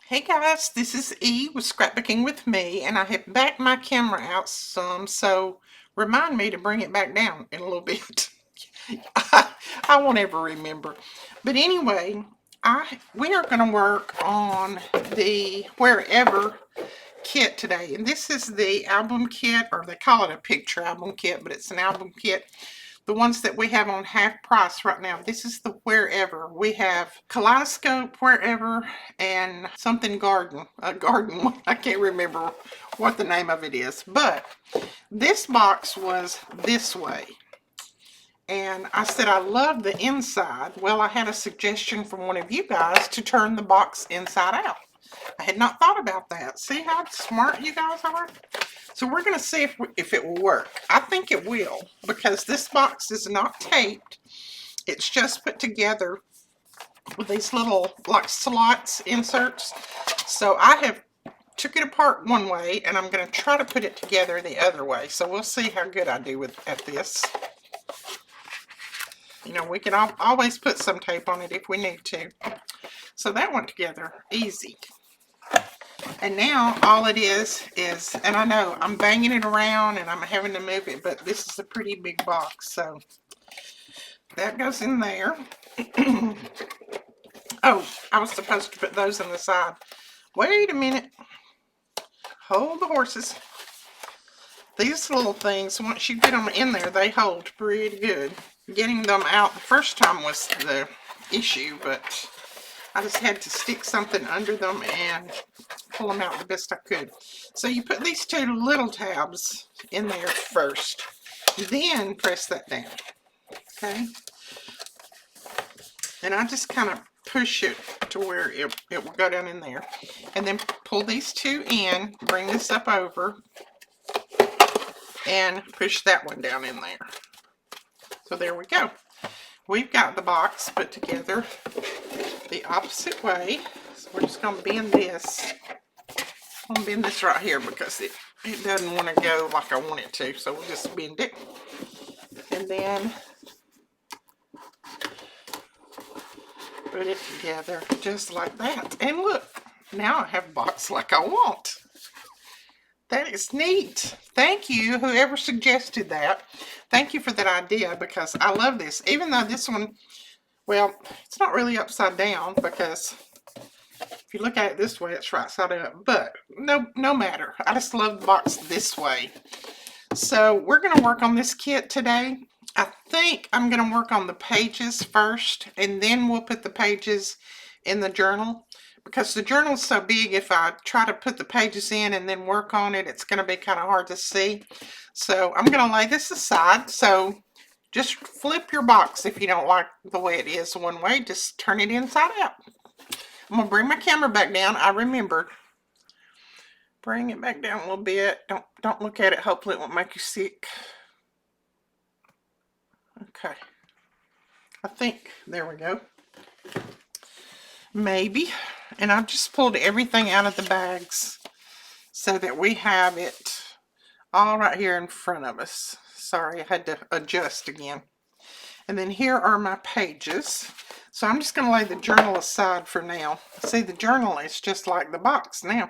Hey guys, this is E with Scrapbooking with Me, and I have backed my camera out some, so remind me to bring it back down in a little bit. I won't ever remember. But anyway, we are going to work on the Wherever kit today, and this is the album kit, or they call it a picture album kit, but it's an album kit. The ones that we have on half price right now. This is the Wherever. We have Kaleidoscope, Wherever, and something Garden. A garden one. I can't remember what the name of it is. But this box was this way. And I said I love the inside. Well, I had a suggestion from one of you guys to turn the box inside out. I had not thought about that. See how smart you guys are? So we're going to see if it will work. I think it will, because this box is not taped. It's just put together with these little like slots, inserts. So I have took it apart one way, and I'm going to try to put it together the other way. So we'll see how good I do at this. You know, we can always put some tape on it if we need to. So that went together easy. And now all it is, and I know I'm banging it around and I'm having to move it, but this is a pretty big box. So that goes in there. Oh, I was supposed to put those on the side. Wait a minute. Hold the horses. These little things, once you get them in there, they hold pretty good. Getting them out the first time was the issue, but I just had to stick something under them and pull them out the best I could. So you put these two little tabs in there first, then press that down, okay? And I just kind of push it to where it will go down in there. And then pull these two in, bring this up over, and push that one down in there. So there we go. We've got the box put together the opposite way. So we're just going to bend this. I'm going to bend this right here because it doesn't want to go like I want it to. So we'll just bend it. And then put it together just like that. And look, now I have a box like I want. That is neat. Thank you, whoever suggested that. Thank you for that idea, because I love this. Even though this one, well, it's not really upside down, because if you look at it this way, it's right side up. But no matter. I just love the box this way. So we're going to work on this kit today. I think I'm going to work on the pages first, and then we'll put the pages in the journal. Because the journal is so big, if I try to put the pages in and then work on it, it's going to be kind of hard to see. So I'm going to lay this aside. So just flip your box if you don't like the way it is one way. Just turn it inside out. I'm going to bring my camera back down. I remembered. Bring it back down a little bit. Don't look at it. Hopefully it won't make you sick. Okay. I think, there we go. Maybe. And I've just pulled everything out of the bags so that we have it all right here in front of us. Sorry, I had to adjust again. And then here are my pages. So I'm just going to lay the journal aside for now. See, the journal is just like the box now.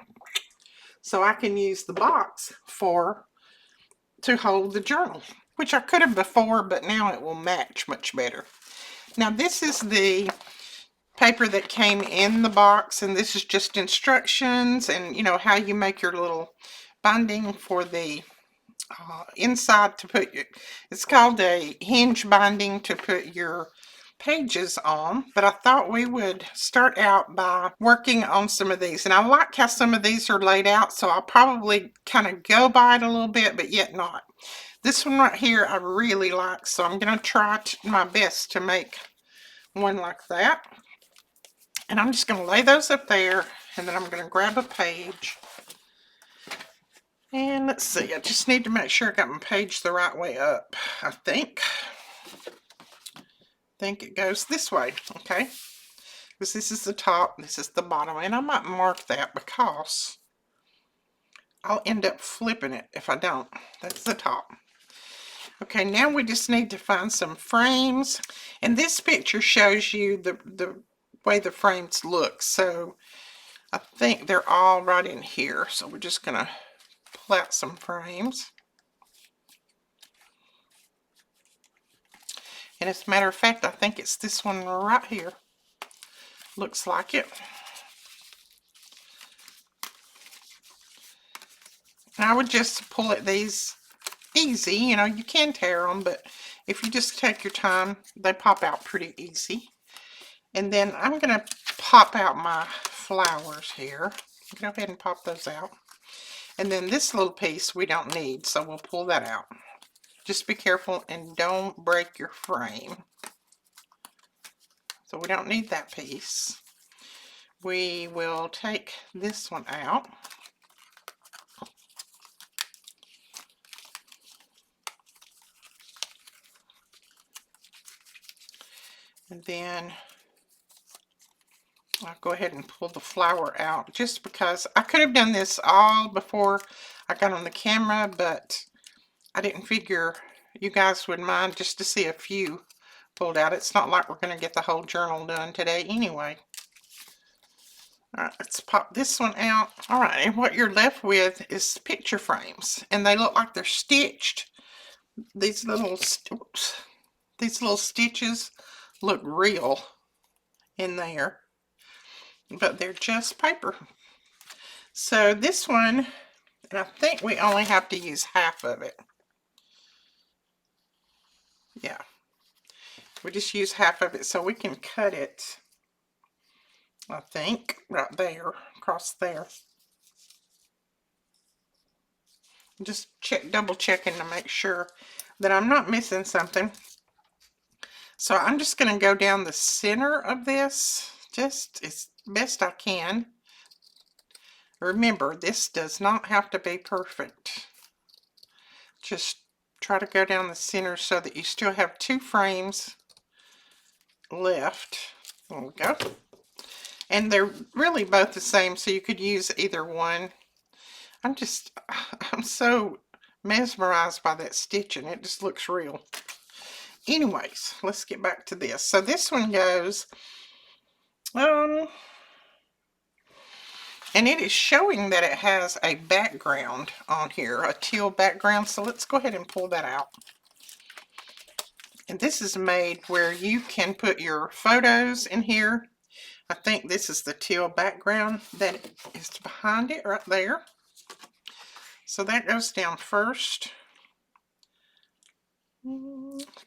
So I can use the box to hold the journal, which I could have before, but now it will match much better. Now this is the paper that came in the box, and this is just instructions and, you know, how you make your little binding for the inside to put it's called a hinge binding to put your pages on. But I thought we would start out by working on some of these, and I like how some of these are laid out, so I'll probably kind of go by it a little bit, but yet not. This one right here I really like, so I'm going to try my best to make one like that. And I'm just going to lay those up there, and then I'm going to grab a page. And let's see, I just need to make sure I got my page the right way up. I think it goes this way, okay? Because this is the top, this is the bottom, and I might mark that because I'll end up flipping it if I don't. That's the top. Okay, now we just need to find some frames, and this picture shows you the way the frames look. So I think they're all right in here, so we're just going to pull out some frames. And as a matter of fact, I think it's this one right here. Looks like it. And I would just pull at these easy. You know, you can tear them, but if you just take your time, they pop out pretty easy. And then I'm going to pop out my flowers here. Go ahead and pop those out. And then this little piece we don't need, so we'll pull that out. Just be careful and don't break your frame. So we don't need that piece. We will take this one out. And then I'll go ahead and pull the flower out, just because I could have done this all before I got on the camera, but I didn't figure you guys would mind just to see a few pulled out. It's not like we're going to get the whole journal done today anyway. Alright, let's pop this one out. Alright, and what you're left with is picture frames, and they look like they're stitched. These little stitches look real in there, but they're just paper. So this one, and I think we only have to use half of it. Yeah, we just use half of it, so we can cut it, I think, right there, across there. Just double checking to make sure that I'm not missing something. So I'm just going to go down the center of this, just as best I can. Remember, this does not have to be perfect. Just try to go down the center so that you still have two frames left. There we go. And they're really both the same, so you could use either one. I'm so mesmerized by that stitching. It just looks real. Anyways, let's get back to this. So this one goes, and it is showing that it has a background on here, a teal background. So let's go ahead and pull that out. And this is made where you can put your photos in here. I think this is the teal background that is behind it right there. So that goes down first.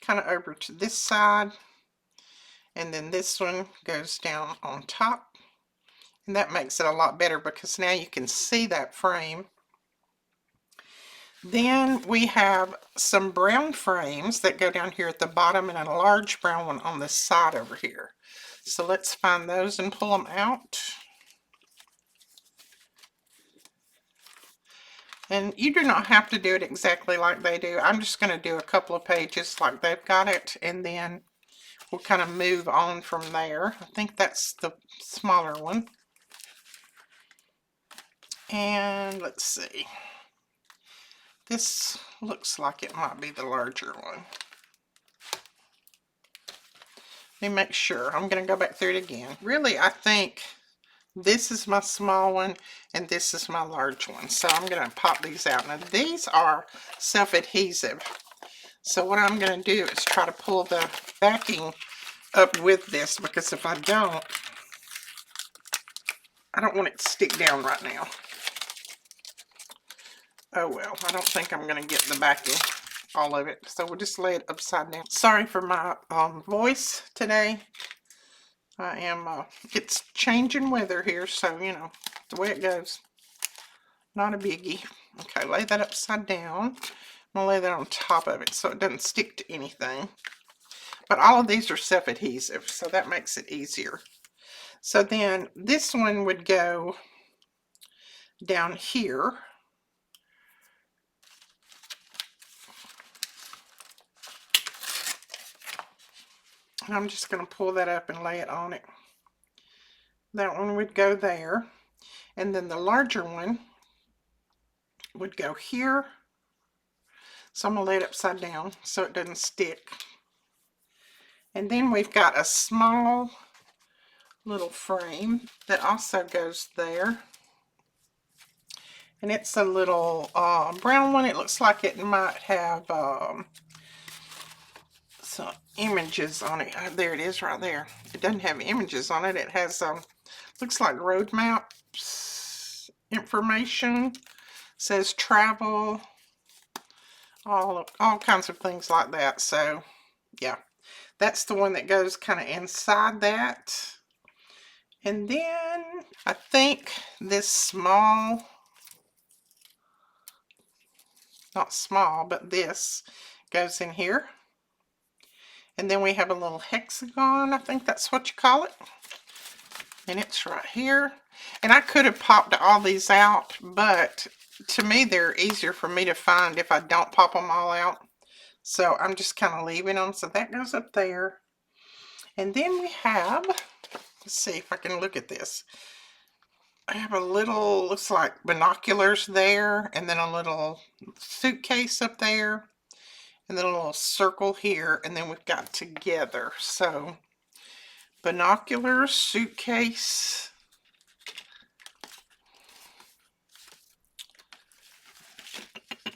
Kind of over to this side. And then this one goes down on top. And that makes it a lot better because now you can see that frame. Then we have some brown frames that go down here at the bottom and a large brown one on the side over here. So let's find those and pull them out. And you do not have to do it exactly like they do. I'm just going to do a couple of pages like they've got it, and then we'll kind of move on from there. I think that's the smaller one. And let's see. This looks like it might be the larger one. Let me make sure. I'm going to go back through it again. Really, I think this is my small one and this is my large one. So I'm going to pop these out. Now these are self-adhesive. So what I'm going to do is try to pull the backing up with this, because if I don't want it to stick down right now. Oh well, I don't think I'm going to get the backing, all of it. So we'll just lay it upside down. Sorry for my voice today. I am, it's changing weather here, so you know, the way it goes. Not a biggie. Okay, lay that upside down. I'm going to lay that on top of it so it doesn't stick to anything. But all of these are self-adhesive, so that makes it easier. So then this one would go down here. And I'm just going to pull that up and lay it on it. That one would go there. And then the larger one would go here. So I'm going to lay it upside down so it doesn't stick. And then we've got a small little frame that also goes there. And it's a little brown one. It looks like it might have some images on it. There it is right there. It doesn't have images on it. It has, looks like road maps information. It says travel, all kinds of things like that. So, yeah, that's the one that goes kind of inside that. And then I think this small, not small, but this goes in here. And then we have a little hexagon, I think that's what you call it. And it's right here. And I could have popped all these out, but to me they're easier for me to find if I don't pop them all out. So I'm just kind of leaving them. So that goes up there. And then we have, let's see if I can look at this. I have a little, looks like binoculars there, and then a little suitcase up there, and then a little circle here, and then we've got together. So binoculars, suitcase,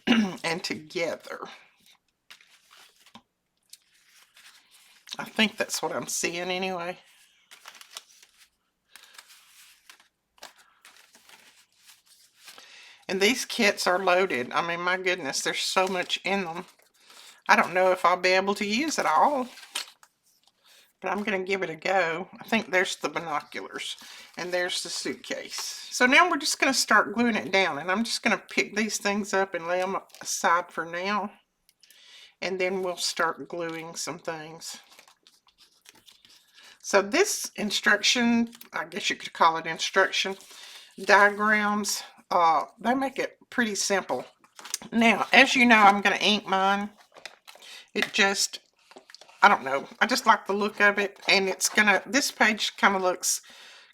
and together. I think that's what I'm seeing anyway. And these kits are loaded. I mean, my goodness, there's so much in them. I don't know if I'll be able to use it all, but I'm going to give it a go. I think there's the binoculars, and there's the suitcase. So now we're just going to start gluing it down, and I'm just going to pick these things up and lay them aside for now, and then we'll start gluing some things. So this instruction, I guess you could call it instruction, diagrams, they make it pretty simple. Now, as you know, I'm going to ink mine. It just, I don't know, I just like the look of it, and it's gonna, this page kind of looks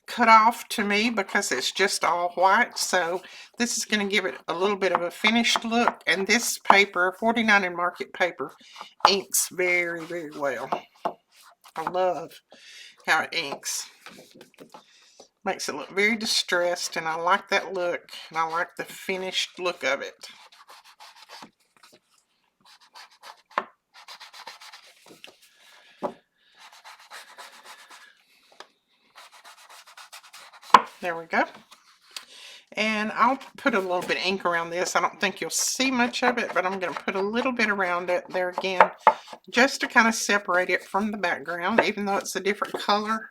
cut off to me because it's just all white, so this is going to give it a little bit of a finished look. And this paper, 49 and Market paper, inks very, very well. I love how it inks. Makes it look very distressed, and I like that look, and I like the finished look of it. There we go. And I'll put a little bit of ink around this. I don't think you'll see much of it, but I'm going to put a little bit around it there again, just to kind of separate it from the background. Even though it's a different color,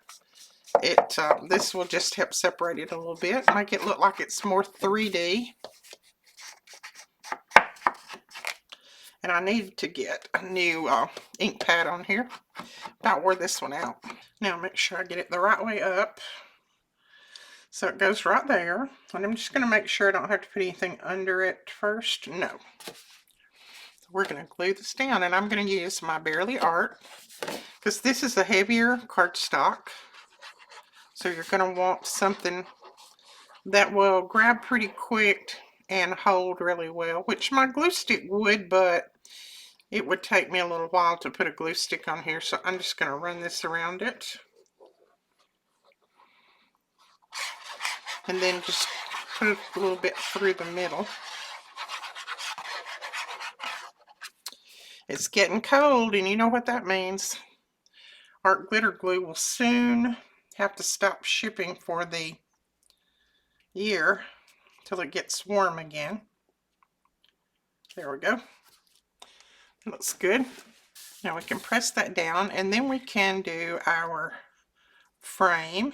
this will just help separate it a little bit, make it look like it's more 3D. And I need to get a new ink pad on here. About wore this one out. Now make sure I get it the right way up. So it goes right there. And I'm just going to make sure I don't have to put anything under it first. No. So we're going to glue this down. And I'm going to use my Barely Art, because this is a heavier cardstock. So you're going to want something that will grab pretty quick and hold really well, which my glue stick would, but it would take me a little while to put a glue stick on here. So I'm just going to run this around it. And then just put it a little bit through the middle. It's getting cold, and you know what that means. Art glitter glue will soon have to stop shipping for the year till it gets warm again. There we go. Looks good. Now we can press that down, and then we can do our frame,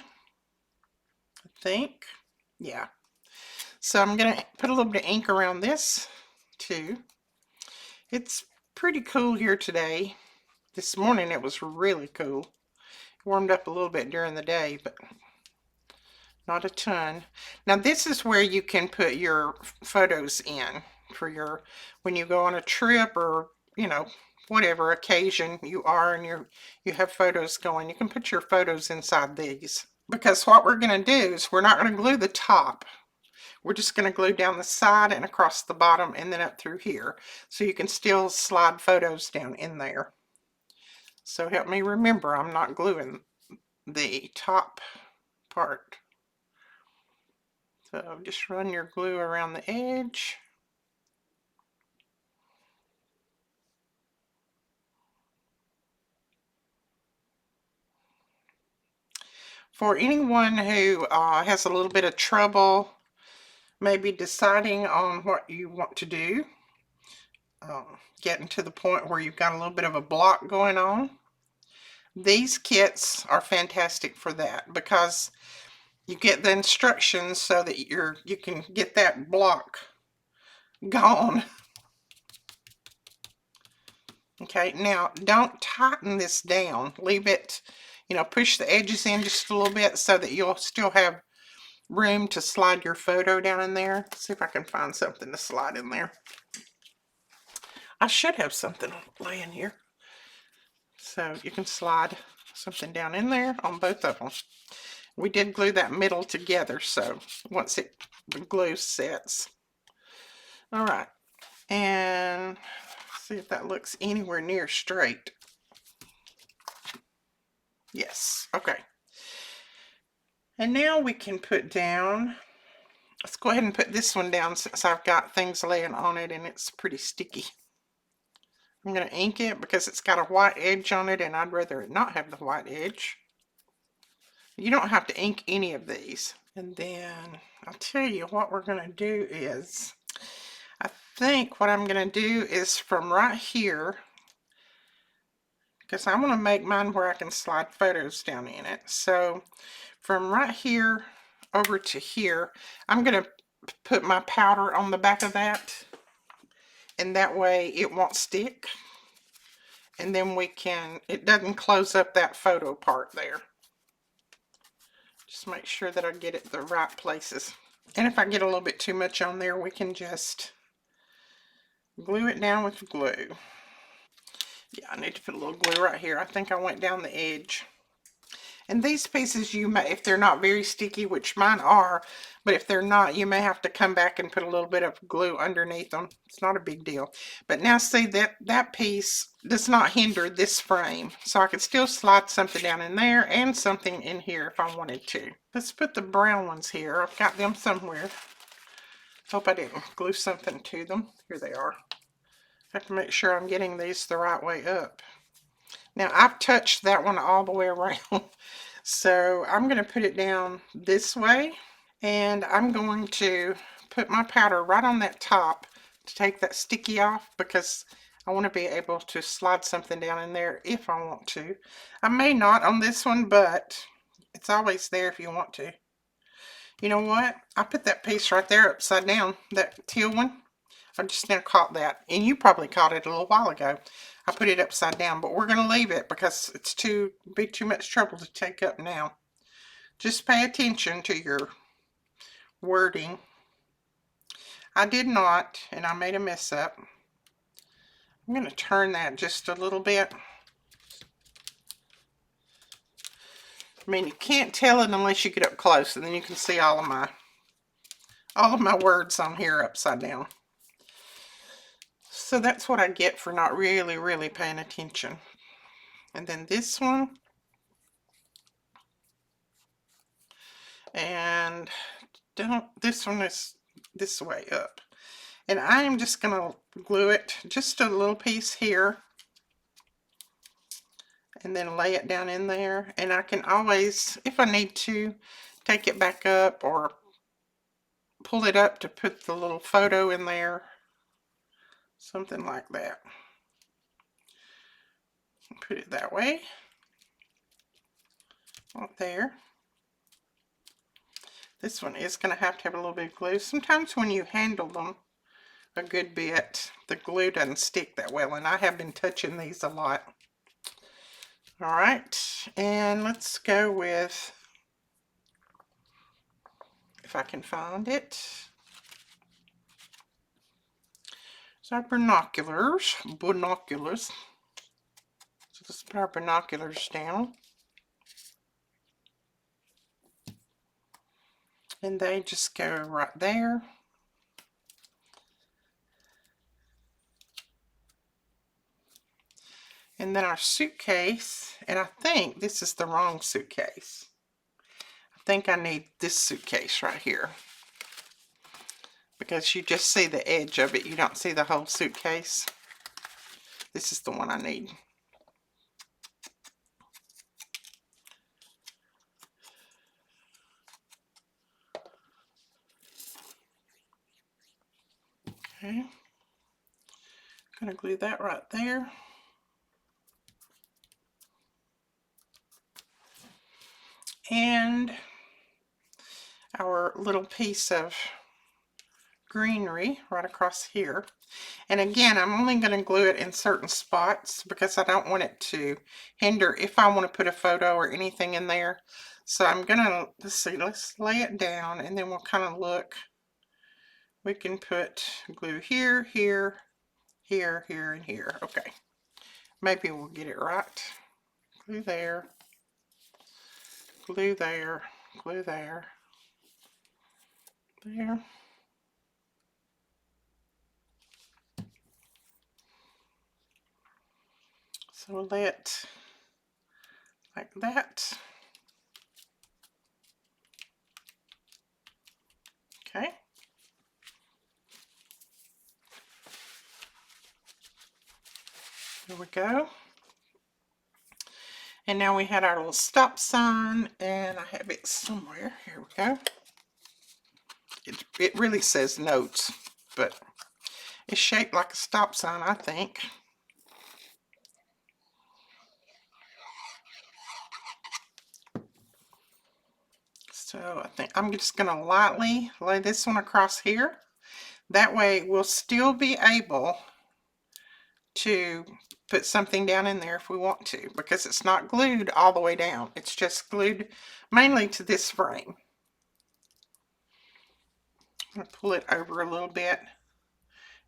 I think. Yeah. So I'm going to put a little bit of ink around this too. It's pretty cool here today. This morning it was really cool. It warmed up a little bit during the day, but not a ton. Now this is where you can put your photos in for your, when you go on a trip, or you know, whatever occasion you are and you have photos going, you can put your photos inside these. Because what we're going to do is we're not going to glue the top. We're just going to glue down the side and across the bottom and then up through here. So you can still slide photos down in there. So help me remember, I'm not gluing the top part. So just run your glue around the edge. For anyone who has a little bit of trouble maybe deciding on what you want to do, getting to the point where you've got a little bit of a block going on, these kits are fantastic for that, because you get the instructions so that you can get that block gone. Okay, now don't tighten this down. Leave it, push the edges in just a little bit so that you'll still have room to slide your photo down in there. Let's see if I can find something to slide in there. I should have something laying here. So you can slide something down in there on both of them. We did glue that middle together, so once the glue sets. All right, and see if that looks anywhere near straight. Yes, okay. And now we can put down, let's go ahead and put this one down since I've got things laying on it and it's pretty sticky. I'm going to ink it because it's got a white edge on it, and I'd rather it not have the white edge. You don't have to ink any of these. And then I'll tell you what we're going to do is, I think what I'm going to do is from right here, because I want to make mine where I can slide photos down in it. So from right here over to here, I'm going to put my powder on the back of that, and that way it won't stick. And then it doesn't close up that photo part there. Just make sure that I get it the right places. And if I get a little bit too much on there, we can just glue it down with glue. Yeah, I need to put a little glue right here. I think I went down the edge. And these pieces, you may, if they're not very sticky, which mine are, but if they're not, you may have to come back and put a little bit of glue underneath them. It's not a big deal. But now see, that piece does not hinder this frame. So I could still slide something down in there and something in here if I wanted to. Let's put the brown ones here. I've got them somewhere. Hope I didn't glue something to them. Here they are. I have to make sure I'm getting these the right way up. Now I've touched that one all the way around. So I'm going to put it down this way, and I'm going to put my powder right on that top to take that sticky off, because I want to be able to slide something down in there if I want to. I may not on this one, but it's always there if you want to. You know what? I put that piece right there upside down, that teal one. I just now caught that, and you probably caught it a little while ago. I put it upside down, but we're going to leave it because it's be too much trouble to take up now. Just pay attention to your wording. I did not, and I made a mess up. I'm going to turn that just a little bit. I mean, you can't tell it unless you get up close, and then you can see all of my words on here upside down. So that's what I get for not really paying attention. And then this one, and this one is this way up. And I am just going to glue it just a little piece here, and then lay it down in there. And I can always, if I need to, take it back up or pull it up to put the little photo in there. Something like that. Put it that way. Right there. This one is going to have a little bit of glue. Sometimes when you handle them a good bit, the glue doesn't stick that well, and I have been touching these a lot. Alright, and let's go with, if I can find it, so our binoculars. So let's put our binoculars down. And they just go right there. And then our suitcase, and I think this is the wrong suitcase. I think I need this suitcase right here, because you just see the edge of it. You don't see the whole suitcase. This is the one I need. Okay. Gonna glue that right there. And our little piece of greenery right across here. And again, I'm only going to glue it in certain spots because I don't want it to hinder if I want to put a photo or anything in there. So I'm going to, let's see, let's lay it down and then we'll kind of look. We can put glue here, here, here, here, and here. Okay. Maybe we'll get it right. Glue there, glue there, glue there, there. So we'll lay it like that. Okay. There we go. And now we had our little stop sign, and I have it somewhere. Here we go. It really says notes, but it's shaped like a stop sign, I think. So I think I'm just going to lightly lay this one across here. That way we'll still be able to put something down in there if we want to, because it's not glued all the way down. It's just glued mainly to this frame. I'm going to pull it over a little bit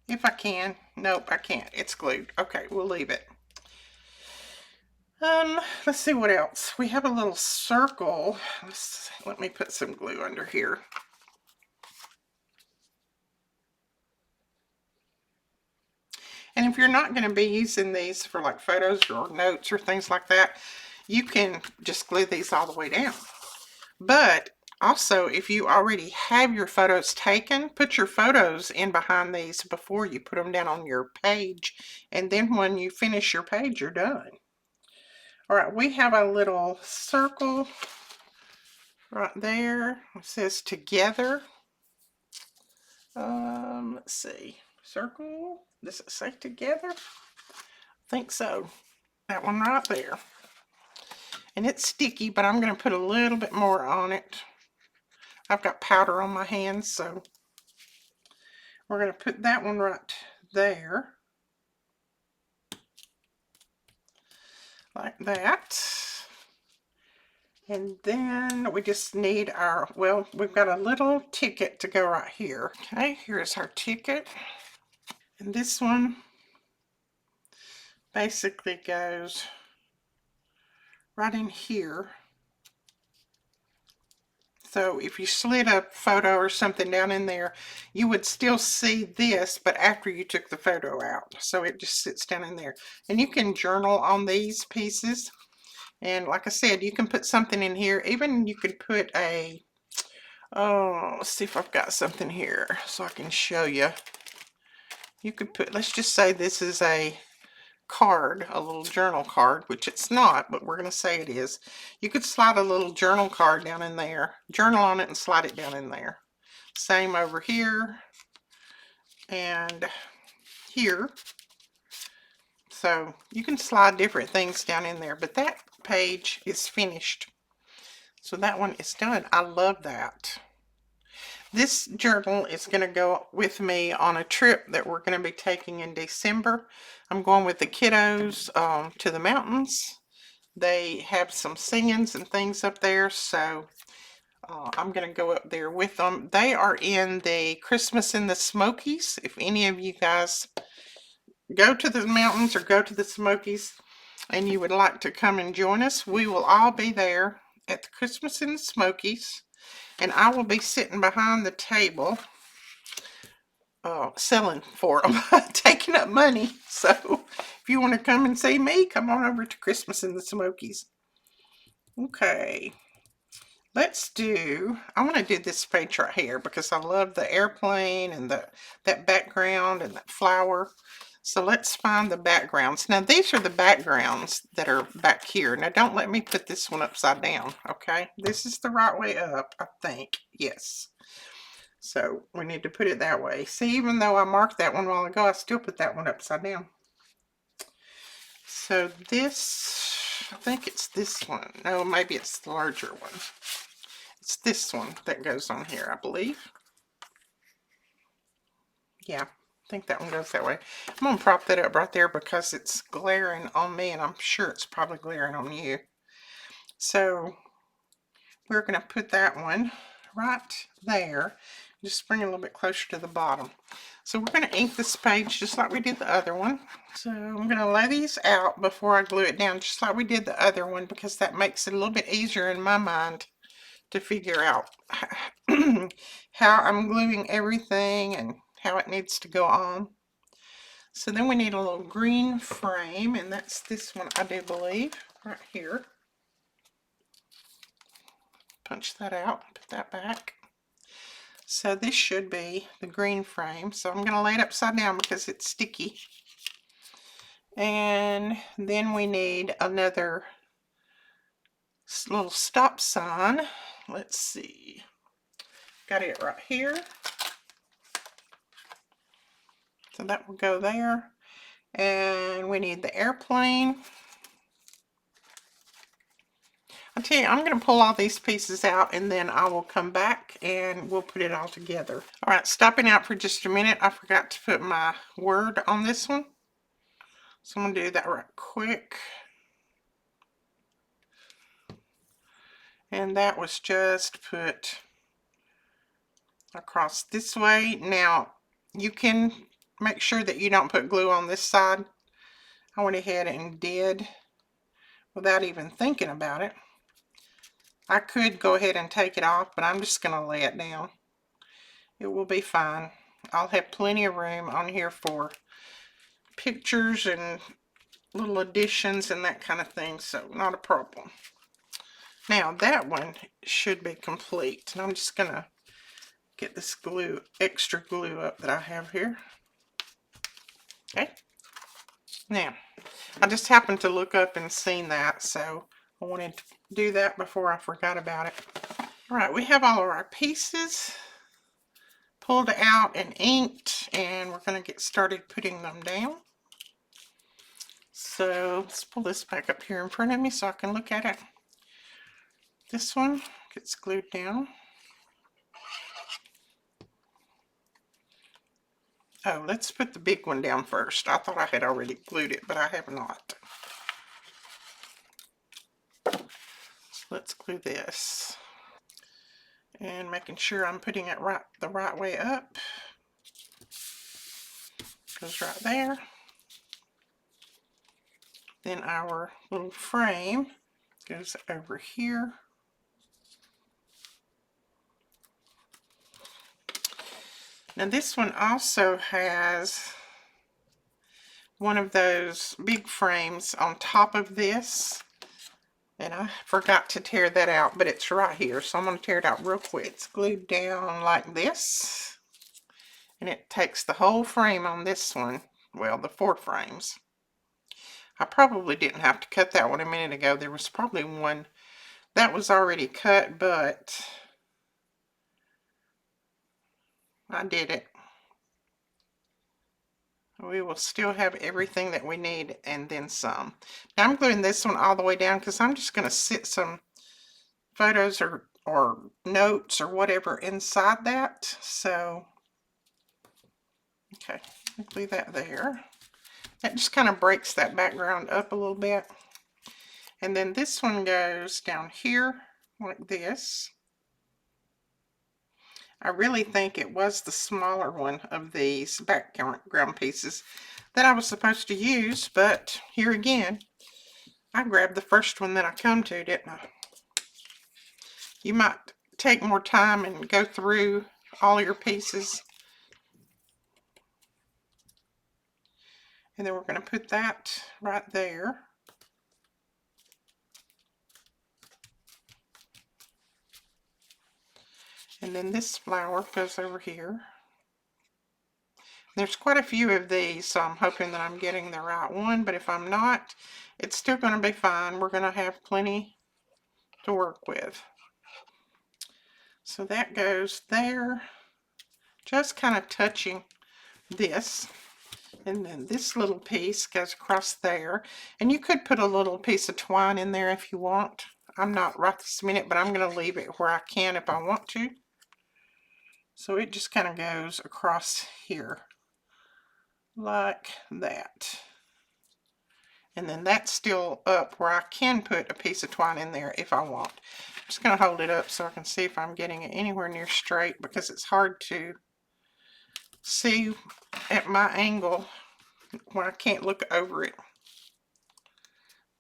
if I can. Nope, I can't. It's glued. Okay, we'll leave it. Let's see what else. We have a little circle. Let me put some glue under here. And if you're not going to be using these for like photos or notes or things like that, you can just glue these all the way down. But also, if you already have your photos taken, put your photos in behind these before you put them down on your page. And then when you finish your page, you're done. All right, we have a little circle right there. It says together. Let's see. Circle. Does it say together? I think so. That one right there. And it's sticky, but I'm going to put a little bit more on it. I've got powder on my hands, so we're going to put that one right there. Like that. And then we just need our, well, we've got a little ticket to go right here. Okay, here's our ticket. And this one basically goes right in here. So if you slid a photo or something down in there, you would still see this, but after you took the photo out. So it just sits down in there. And you can journal on these pieces. And like I said, you can put something in here. Even you could put a, oh, let's see if I've got something here so I can show you. You could put, let's just say this is a card, a little journal card, which it's not, but we're going to say it is. You could slide a little journal card down in there, journal on it and slide it down in there. Same over here and here. So you can slide different things down in there, but that page is finished. So that one is done. I love that. This journal is going to go with me on a trip that we're going to be taking in December. I'm going with the kiddos to the mountains. They have some singings and things up there, so I'm going to go up there with them. They are in the Christmas in the Smokies. If any of you guys go to the mountains or go to the Smokies and you would like to come and join us, we will all be there at the Christmas in the Smokies. And I will be sitting behind the table selling for them, taking up money. So if you want to come and see me, come on over to Christmas in the Smokies. Okay. I want to do this page right here because I love the airplane and that background and that flower. So let's find the backgrounds. Now these are the backgrounds that are back here. Now don't let me put this one upside down, okay? This is the right way up, I think. Yes. So we need to put it that way. See, even though I marked that one a while ago, I still put that one upside down. So this, I think it's this one. No, maybe it's the larger one. It's this one that goes on here, I believe. Yeah, I think that one goes that way. I'm going to prop that up right there because it's glaring on me, and I'm sure it's probably glaring on you. So we're going to put that one right there. Just bring it a little bit closer to the bottom. So we're going to ink this page just like we did the other one. So I'm going to lay these out before I glue it down, just like we did the other one, because that makes it a little bit easier in my mind to figure out how I'm gluing everything and how it needs to go on. So then we need a little green frame, and that's this one, I do believe, right here. Punch that out, put that back. So this should be the green frame. So I'm going to lay it upside down because it's sticky. And then we need another little stop sign. Let's see. Got it right here. So that will go there. And we need the airplane. I'll tell you, I'm going to pull all these pieces out and then I will come back and we'll put it all together. All right, stopping out for just a minute. I forgot to put my word on this one. So I'm going to do that right quick. And that was just put across this way. Now, you can make sure that you don't put glue on this side. I went ahead and did without even thinking about it. I could go ahead and take it off, but I'm just going to lay it down. It will be fine. I'll have plenty of room on here for pictures and little additions and that kind of thing, so not a problem. Now that one should be complete, and I'm just going to get this glue, extra glue up that I have here. Okay. Now, I just happened to look up and seen that, so I wanted to do that before I forgot about it. All right, we have all of our pieces pulled out and inked, and we're going to get started putting them down. So let's pull this back up here in front of me so I can look at it. This one gets glued down. Oh, let's put the big one down first. I thought I had already glued it, but I have not. So let's glue this. And making sure I'm putting it the right way up. Goes right there. Then our little frame goes over here. Now this one also has one of those big frames on top of this. And I forgot to tear that out, but it's right here. So I'm going to tear it out real quick. It's glued down like this. And it takes the whole frame on this one. Well, the 4 frames. I probably didn't have to cut that one a minute ago. There was probably one that was already cut, but I did it. We will still have everything that we need and then some. Now I'm gluing this one all the way down because I'm just going to sit some photos or notes or whatever inside that. So, okay, glue that there. That just kind of breaks that background up a little bit. And then this one goes down here like this. I really think it was the smaller one of these background pieces that I was supposed to use, but here again, I grabbed the first one that I come to, didn't I? You might take more time and go through all your pieces. And then we're going to put that right there. And then this flower goes over here. There's quite a few of these, so I'm hoping that I'm getting the right one, but if I'm not, it's still going to be fine. We're going to have plenty to work with. So that goes there, just kind of touching this. And then this little piece goes across there. And you could put a little piece of twine in there if you want. I'm not right this minute, but I'm going to leave it where I can if I want to. So it just kind of goes across here like that. And then that's still up where I can put a piece of twine in there if I want. I'm just going to hold it up so I can see if I'm getting it anywhere near straight, because it's hard to see at my angle when I can't look over it.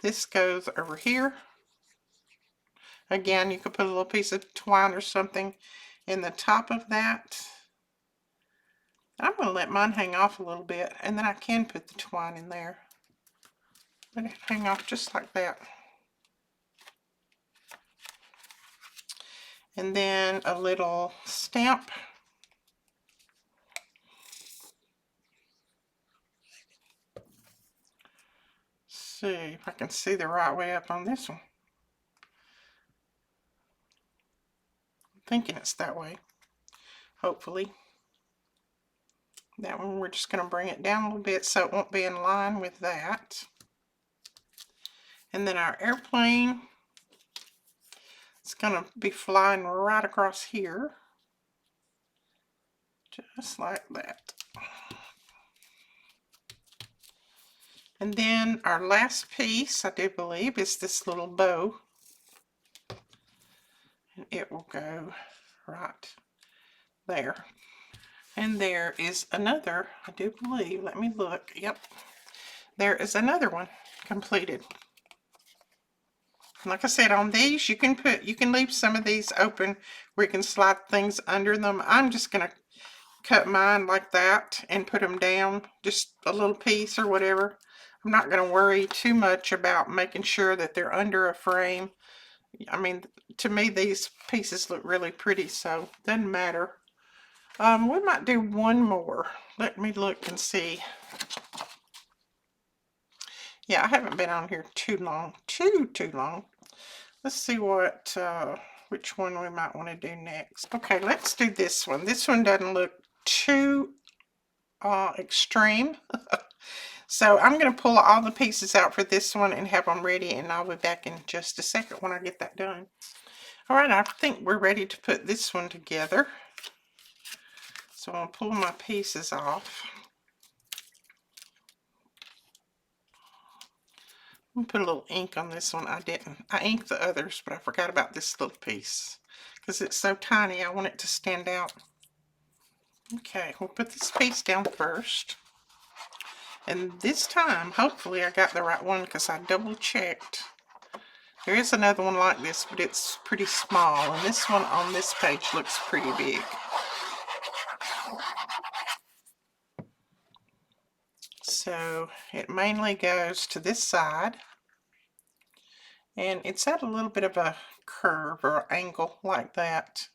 This goes over here. Again, you could put a little piece of twine or something in the top of that. I'm going to let mine hang off a little bit, and then I can put the twine in there. Let it hang off just like that. And then a little stamp. See if I can see the right way up on this one. I'm thinking it's that way, hopefully. That one we're just going to bring it down a little bit so it won't be in line with that. And then our airplane, it's going to be flying right across here, just like that. And then our last piece, I do believe, is this little bow. And it will go right there. And there is another, I do believe, let me look, yep. There is another one completed. Like I said, on these, you can leave some of these open where you can slide things under them. I'm just going to cut mine like that and put them down, just a little piece or whatever. I'm not going to worry too much about making sure that they're under a frame. I mean, to me, these pieces look really pretty, so it doesn't matter. We might do one more. Let me look and see. Yeah, I haven't been on here too long. Too long. Let's see what, which one we might want to do next. Okay, let's do this one. This one doesn't look too extreme. So I'm going to pull all the pieces out for this one and have them ready, and I'll be back in just a second when I get that done. All right, I think we're ready to put this one together. So I'll pull my pieces off. I'm going to put a little ink on this one. I inked the others, but I forgot about this little piece because it's so tiny. I want it to stand out. Okay, we'll put this piece down first. And this time, hopefully I got the right one because I double checked. There is another one like this, but it's pretty small. And this one on this page looks pretty big. So it mainly goes to this side. And it's at a little bit of a curve or angle like that.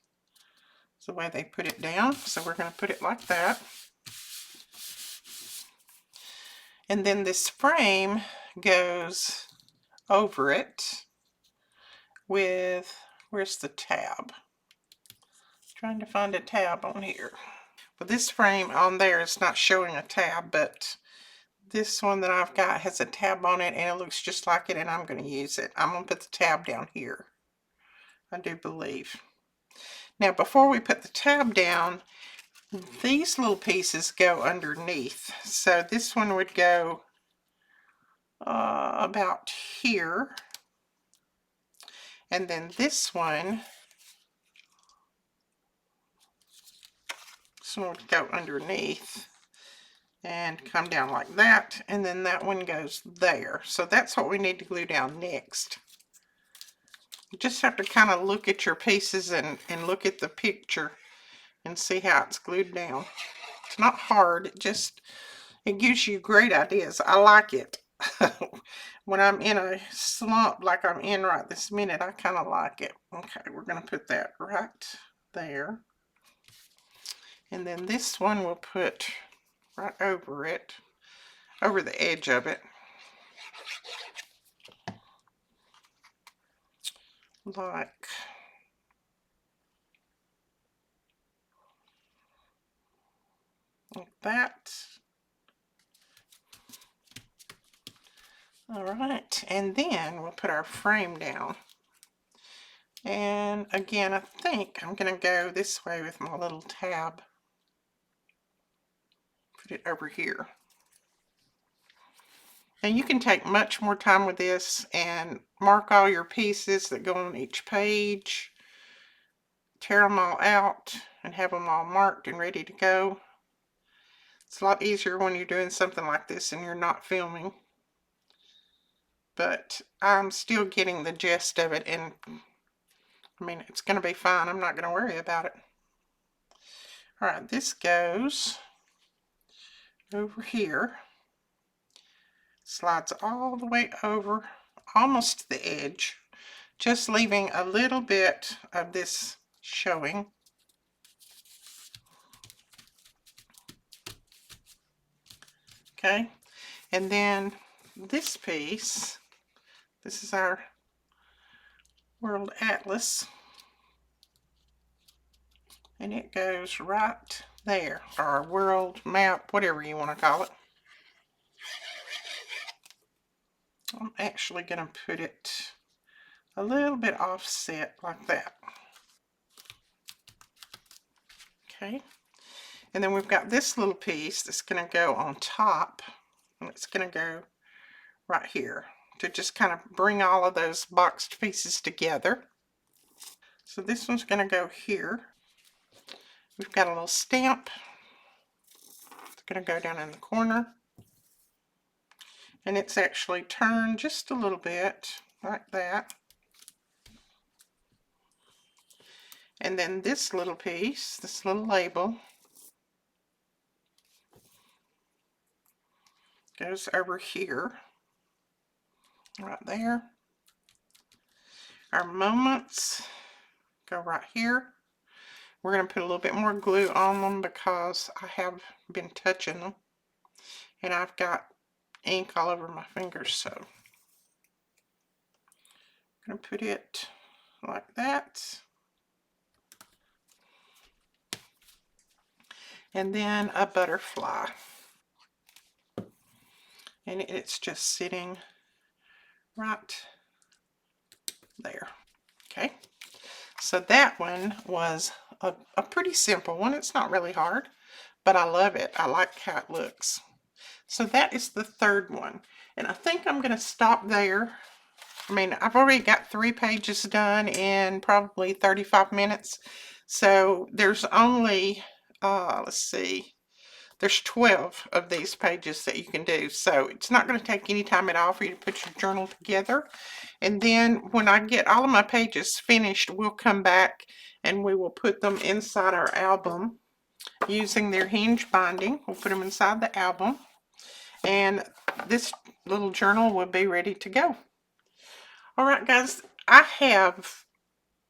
That's the way they put it down. So we're going to put it like that. And then this frame goes over it with, where's the tab? Trying to find a tab on here. But this frame on there is not showing a tab, but this one that I've got has a tab on it and it looks just like it, and I'm going to use it. I'm going to put the tab down here, I do believe. Now before we put the tab down, these little pieces go underneath. So this one would go about here. And then this one would go underneath and come down like that. And then that one goes there. So that's what we need to glue down next. You just have to kind of look at your pieces and look at the picture and see how it's glued down. It's not hard, it gives you great ideas. I like it. When I'm in a slump like I'm in right this minute, I kind of like it. Okay, we're going to put that right there. And then this one we'll put right over it, over the edge of it. Like that. All right, and then we'll put our frame down. And again, I think I'm going to go this way with my little tab. Put it over here. And you can take much more time with this and mark all your pieces that go on each page. Tear them all out and have them all marked and ready to go. It's a lot easier when you're doing something like this and you're not filming. But I'm still getting the gist of it, and I mean, it's going to be fine. I'm not going to worry about it. Alright, this goes over here. Slides all the way over, almost to the edge. Just leaving a little bit of this showing. Okay, and then this piece, this is our World Atlas, and it goes right there, or world map, whatever you want to call it. I'm actually going to put it a little bit offset like that. Okay, and then we've got this little piece that's going to go on top, and it's going to go right here to just kind of bring all of those boxed pieces together. So this one's going to go here. We've got a little stamp. It's going to go down in the corner. And it's actually turned just a little bit like that. And then this little piece, this little label, goes over here, right there. Our moments go right here. We're going to put a little bit more glue on them because I have been touching them. And I've got ink all over my fingers, so I'm going to put it like that. And then a butterfly. And it's just sitting right there. Okay, so that one was a pretty simple one. It's not really hard, but I love it. I like how it looks. So that is the third one. And I think I'm going to stop there. I mean, I've already got 3 pages done in probably 35 minutes. So there's only, let's see, there's 12 of these pages that you can do. So it's not going to take any time at all for you to put your journal together. And then when I get all of my pages finished, we'll come back and we will put them inside our album using their hinge binding. We'll put them inside the album. And this little journal will be ready to go. Alright guys, I have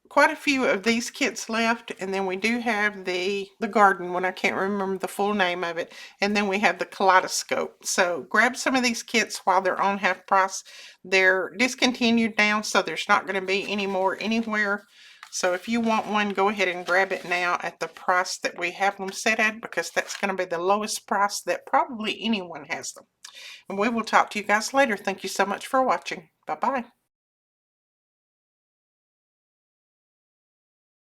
quite a few of these kits left, and then we do have the garden one. I can't remember the full name of it, and then we have the kaleidoscope. So grab some of these kits while they're on half price. They're discontinued now, so there's not going to be any more anywhere. So if you want one, go ahead and grab it now at the price that we have them set at, because that's going to be the lowest price that probably anyone has them. And we will talk to you guys later. Thank you so much for watching. Bye-bye.